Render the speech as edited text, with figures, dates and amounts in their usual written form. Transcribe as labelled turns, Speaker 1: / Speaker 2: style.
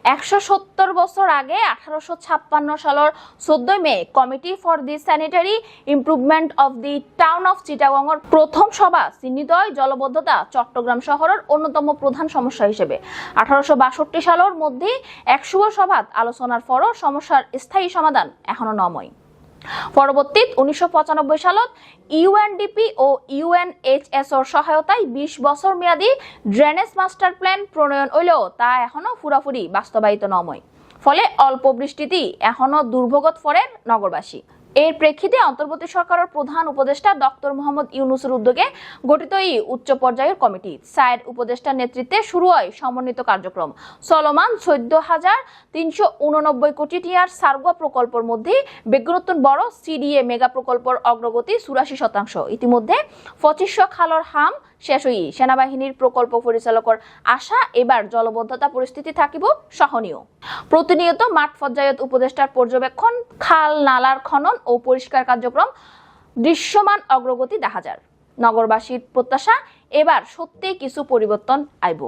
Speaker 1: 170 বছর আগে 1856 সালের 14 মে committee for the sanitary improvement of the town of চিটাগংয়ের প্রথম সভা চিহ্নিতয় জলবদ্ধতা চট্টগ্রাম শহরের অন্যতম প্রধান সমস্যা হিসেবে 1862 সালের মধ্যে 100 সভাত আলোচনার পরও সমস্যার স্থায়ী সমাধান এখনো নময়। পরবর্তী 1995 সালত ইউএনডিপি ও ইউএনএইচএসর সহায়তায় 20 বছর মেয়াদী ড্রেনেজ মাস্টার প্ল্যান প্রণয়ন হইলেও তা এখনো পুরাপুরি বাস্তবায়িত নময়। ফলে অল্প বৃষ্টিতেই এখনো দুর্ভোগত পড়েন নগরবাসী। এর প্রেক্ষিতে অন্তর্বর্তী সরকারের প্রধান উপদেষ্টা ডক্টর মোহাম্মদ ইউনূসের উদ্যোগে গঠিত এই উচ্চ পর্যায়ের কমিটি 4 উপদেষ্টার নেতৃত্বে শুরু হয় সমন্বিত কার্যক্রম। চলমান 14,389 কোটি টাকার সার্গোয়া প্রকল্পের মধ্যে বেগুনতুন বড় সিডিএ মেগা প্রকল্পের অগ্রগতি 84%। ইতিমধ্যে 2500 খালর হাম শেষ হই সেনাবাহিনীর প্রকল্প পরিচালকের আশা এবার জলবদ্ধতা পরিস্থিতি থাকিব সহনীয়। প্রতিনিয়ত মাঠ পর্যায়ত উপদেষ্টার পর্যবেক্ষণ, খাল নালার খনন ও পরিষ্কার কার্যক্রম দৃশ্যমান অগ্রগতি দেখা যায়। নগরবাসীর প্রত্যাশা এবার সত্যি কিছু পরিবর্তন আইব।